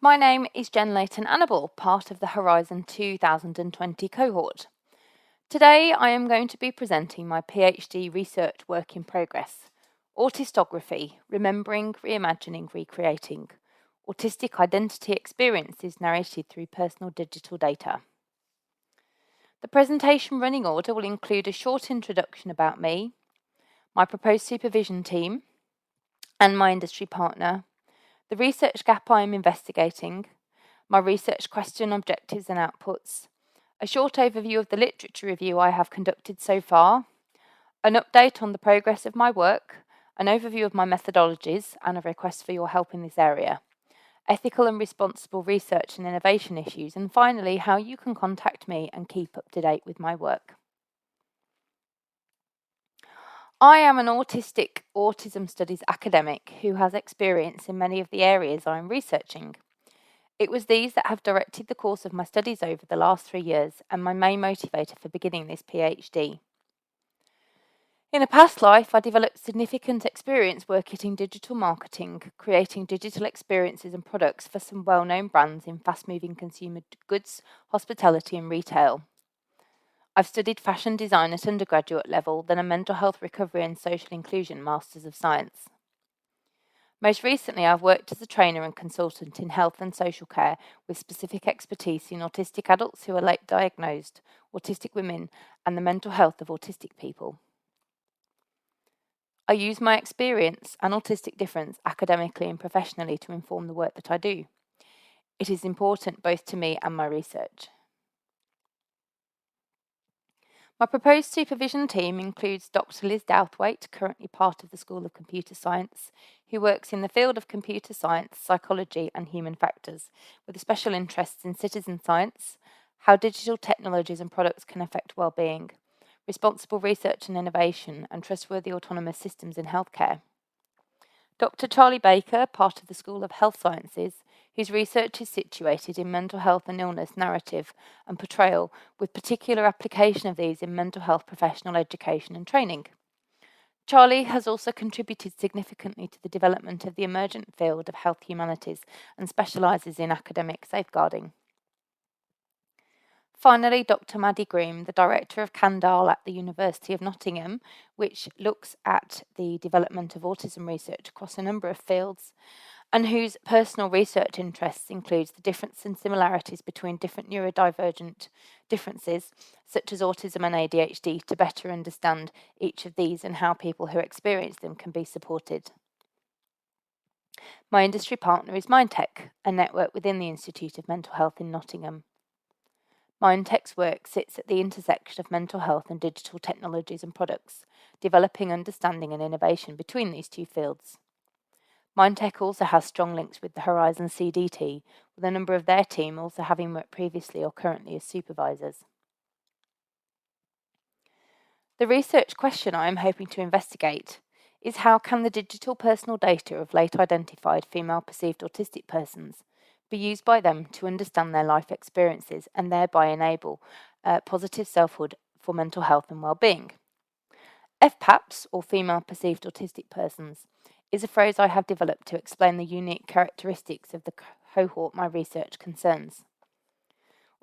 My name is Layton Annable, part of the Horizon 2020 cohort. Today I am going to be presenting my PhD research work in progress, Autistography, Remembering, Reimagining, Recreating, Autistic Identity Experiences Narrated Through Personal Digital Data. The presentation running order will include a short introduction about me, my proposed supervision team, and my industry partner, the research gap I am investigating, my research question objectives and outputs, a short overview of the literature review I have conducted so far, an update on the progress of my work, an overview of my methodologies and a request for your help in this area, ethical and responsible research and innovation issues, and finally how you can contact me and keep up to date with my work. I am an autism studies academic who has experience in many of the areas I am researching. It was these that have directed the course of my studies over the last 3 years and my main motivator for beginning this PhD. In a past life, I developed significant experience working in digital marketing, creating digital experiences and products for some well-known brands in fast-moving consumer goods, hospitality and retail. I've studied fashion design at undergraduate level, then a mental health recovery and social inclusion Masters of Science. Most recently, I've worked as a trainer and consultant in health and social care with specific expertise in autistic adults who are late diagnosed, autistic women, and the mental health of autistic people. I use my experience and autistic difference academically and professionally to inform the work that I do. It is important both to me and my research. My proposed supervision team includes Dr. Liz Douthwaite, currently part of the School of Computer Science, who works in the field of computer science, psychology and human factors, with special interests in citizen science, how digital technologies and products can affect well-being, responsible research and innovation, and trustworthy autonomous systems in healthcare. Dr. Charlie Baker, part of the School of Health Sciences, whose research is situated in mental health and illness narrative and portrayal, with particular application of these in mental health professional education and training. Charlie has also contributed significantly to the development of the emergent field of health humanities and specialises in academic safeguarding. Finally, Dr. Maddie Groom, the Director of Candal at the University of Nottingham, which looks at the development of autism research across a number of fields, and whose personal research interests includes the difference and similarities between different neurodivergent differences, such as autism and ADHD, to better understand each of these and how people who experience them can be supported. My industry partner is Mindtech, a network within the Institute of Mental Health in Nottingham. Mindtech's work sits at the intersection of mental health and digital technologies and products, developing understanding and innovation between these two fields. Mindtech also has strong links with the Horizon CDT, with a number of their team also having worked previously or currently as supervisors. The research question I am hoping to investigate is how can the digital personal data of late identified female perceived autistic persons be used by them to understand their life experiences and thereby enable positive selfhood for mental health and well-being. FPAPs, or Female Perceived Autistic Persons, is a phrase I have developed to explain the unique characteristics of the cohort my research concerns.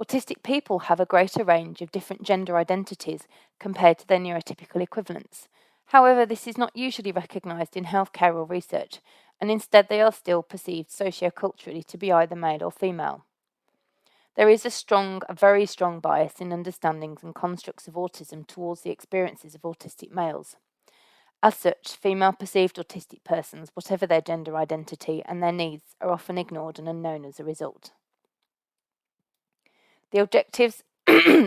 Autistic people have a greater range of different gender identities compared to their neurotypical equivalents. However, this is not usually recognised in healthcare or research, and instead they are still perceived socioculturally to be either male or female. There is a very strong bias in understandings and constructs of autism towards the experiences of autistic males. As such, female perceived autistic persons, whatever their gender identity and their needs, are often ignored and unknown as a result. The objectives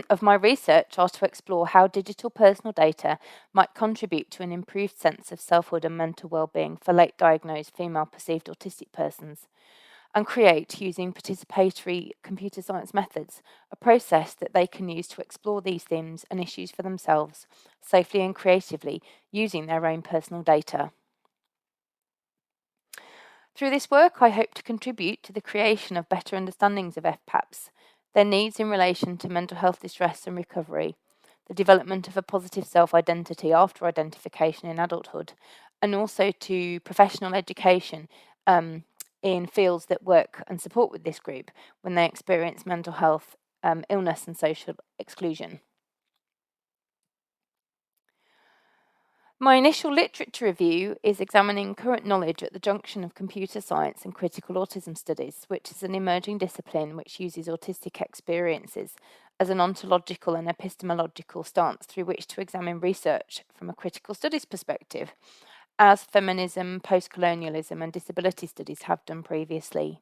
of my research are to explore how digital personal data might contribute to an improved sense of selfhood and mental well-being for late diagnosed female perceived autistic persons, and create, using participatory computer science methods, a process that they can use to explore these themes and issues for themselves, safely and creatively, using their own personal data. Through this work, I hope to contribute to the creation of better understandings of FPAPs, their needs in relation to mental health distress and recovery, the development of a positive self-identity after identification in adulthood, and also to professional education in fields that work and support with this group when they experience mental health, illness and social exclusion. My initial literature review is examining current knowledge at the junction of computer science and critical autism studies, which is an emerging discipline which uses autistic experiences as an ontological and epistemological stance through which to examine research from a critical studies perspective, as feminism, post-colonialism and disability studies have done previously.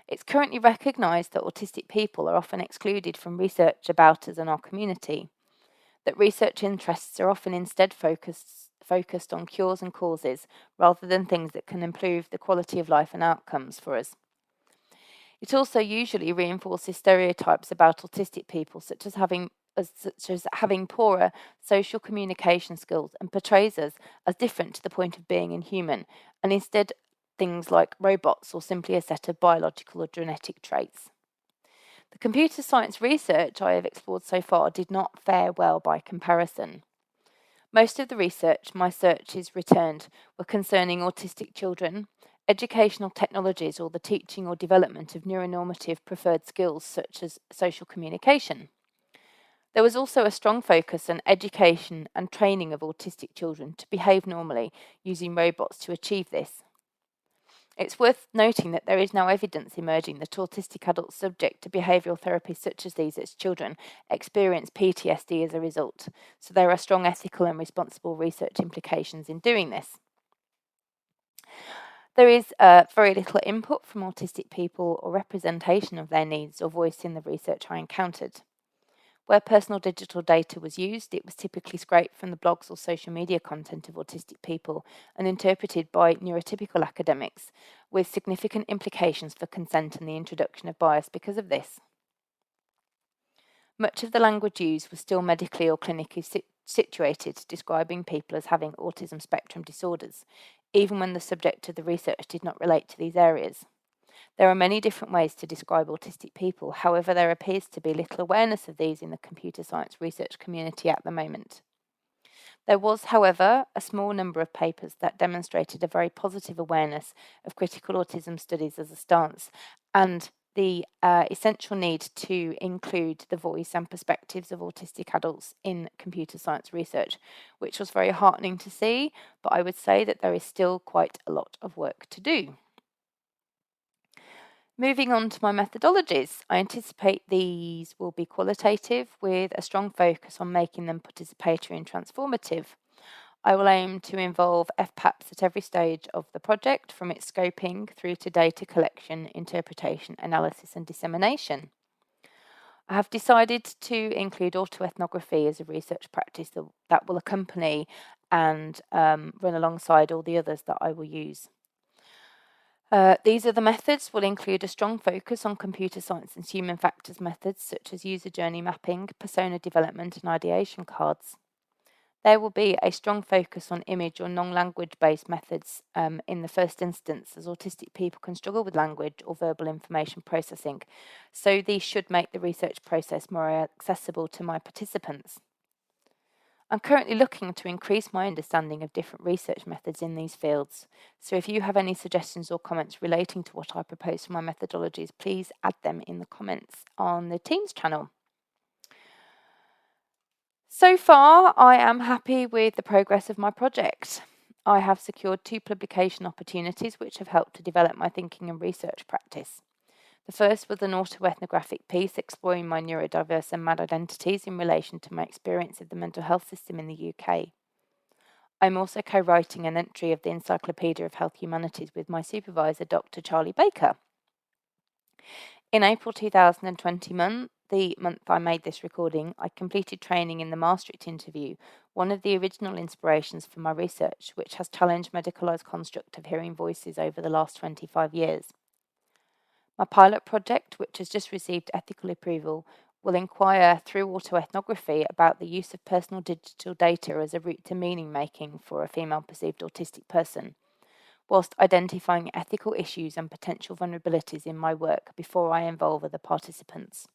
It's currently recognised that autistic people are often excluded from research about us and our community, that research interests are often instead focused on cures and causes rather than things that can improve the quality of life and outcomes for us. It also usually reinforces stereotypes about autistic people, such as having poorer social communication skills, and portrays us as different to the point of being inhuman, and instead things like robots or simply a set of biological or genetic traits. The computer science research I have explored so far did not fare well by comparison. Most of the research my searches returned were concerning autistic children, educational technologies, or the teaching or development of neuronormative preferred skills such as social communication. There was also a strong focus on education and training of autistic children to behave normally using robots to achieve this. It's worth noting that there is now evidence emerging that autistic adults subject to behavioural therapy such as these as children experience PTSD as a result, so there are strong ethical and responsible research implications in doing this. There is very little input from autistic people or representation of their needs or voice in the research I encountered. Where personal digital data was used, it was typically scraped from the blogs or social media content of autistic people and interpreted by neurotypical academics, with significant implications for consent and the introduction of bias because of this. Much of the language used was still medically or clinically situated, describing people as having autism spectrum disorders, even when the subject of the research did not relate to these areas. There are many different ways to describe autistic people, however, there appears to be little awareness of these in the computer science research community at the moment. There was, however, a small number of papers that demonstrated a very positive awareness of critical autism studies as a stance, and the essential need to include the voice and perspectives of autistic adults in computer science research, which was very heartening to see, but I would say that there is still quite a lot of work to do. Moving on to my methodologies, I anticipate these will be qualitative with a strong focus on making them participatory and transformative. I will aim to involve FPAPs at every stage of the project, from its scoping through to data collection, interpretation, analysis and dissemination. I have decided to include autoethnography as a research practice that will accompany and run alongside all the others that I will use. These other methods will include a strong focus on computer science and human factors methods such as user journey mapping, persona development and ideation cards. There will be a strong focus on image or non-language based methods in the first instance, as autistic people can struggle with language or verbal information processing, so these should make the research process more accessible to my participants. I'm currently looking to increase my understanding of different research methods in these fields, so if you have any suggestions or comments relating to what I propose for my methodologies, please add them in the comments on the Teams channel. So far, I am happy with the progress of my project. I have secured 2 publication opportunities which have helped to develop my thinking and research practice. The first was an autoethnographic piece exploring my neurodiverse and mad identities in relation to my experience of the mental health system in the UK. I'm also co-writing an entry of the Encyclopedia of Health Humanities with my supervisor, Dr. Charlie Baker. In April 2020, the month I made this recording, I completed training in the Maastricht interview, one of the original inspirations for my research, which has challenged medicalised construct of hearing voices over the last 25 years. My pilot project, which has just received ethical approval, will inquire through autoethnography about the use of personal digital data as a route to meaning making for a female perceived autistic person, whilst identifying ethical issues and potential vulnerabilities in my work before I involve other participants.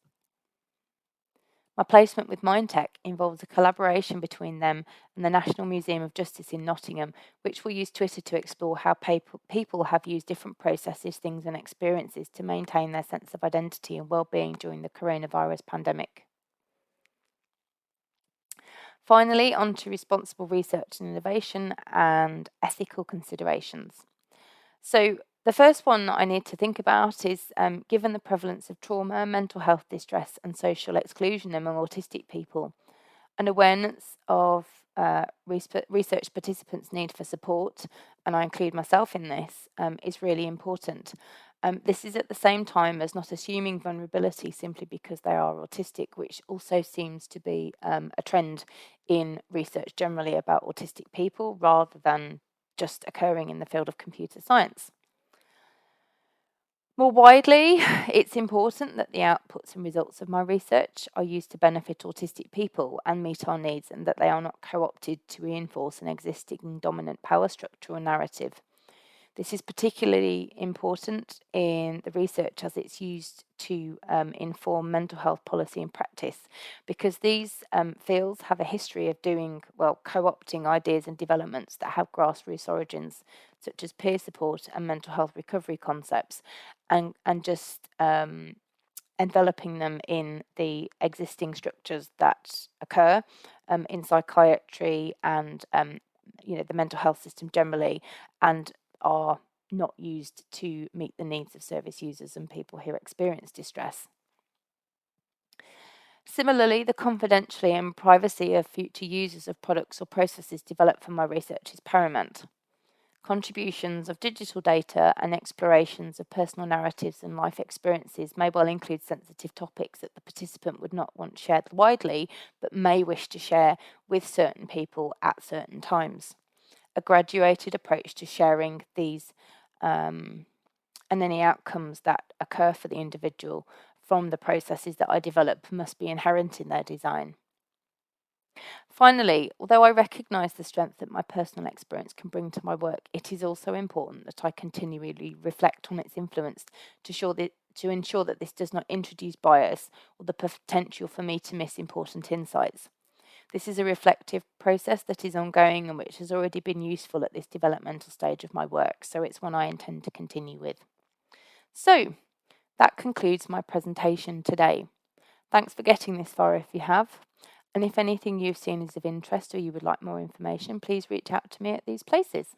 My placement with Mindtech involves a collaboration between them and the National Museum of Justice in Nottingham, which will use Twitter to explore how people have used different processes, things and experiences to maintain their sense of identity and well-being during the coronavirus pandemic. Finally, on to responsible research and innovation and ethical considerations. So the first one I need to think about is, given the prevalence of trauma, mental health distress and social exclusion among autistic people, an awareness of research participants' need for support, and I include myself in this, is really important. This is at the same time as not assuming vulnerability simply because they are autistic, which also seems to be a trend in research generally about autistic people rather than just occurring in the field of computer science. More widely, it's important that the outputs and results of my research are used to benefit autistic people and meet our needs, and that they are not co-opted to reinforce an existing dominant power structure or narrative. This is particularly important in the research as it's used to inform mental health policy and practice, because these fields have a history of co-opting ideas and developments that have grassroots origins, such as peer support and mental health recovery concepts, and just enveloping them in the existing structures that occur in psychiatry and the mental health system generally, and are not used to meet the needs of service users and people who experience distress. Similarly, the confidentiality and privacy of future users of products or processes developed from my research is paramount. Contributions of digital data and explorations of personal narratives and life experiences may well include sensitive topics that the participant would not want shared widely, but may wish to share with certain people at certain times. A graduated approach to sharing these and any outcomes that occur for the individual from the processes that I develop must be inherent in their design. Finally, although I recognise the strength that my personal experience can bring to my work, it is also important that I continually reflect on its influence to ensure that this does not introduce bias or the potential for me to miss important insights. This is a reflective process that is ongoing and which has already been useful at this developmental stage of my work, so it's one I intend to continue with. So, that concludes my presentation today. Thanks for getting this far if you have, and if anything you've seen is of interest or you would like more information, please reach out to me at these places.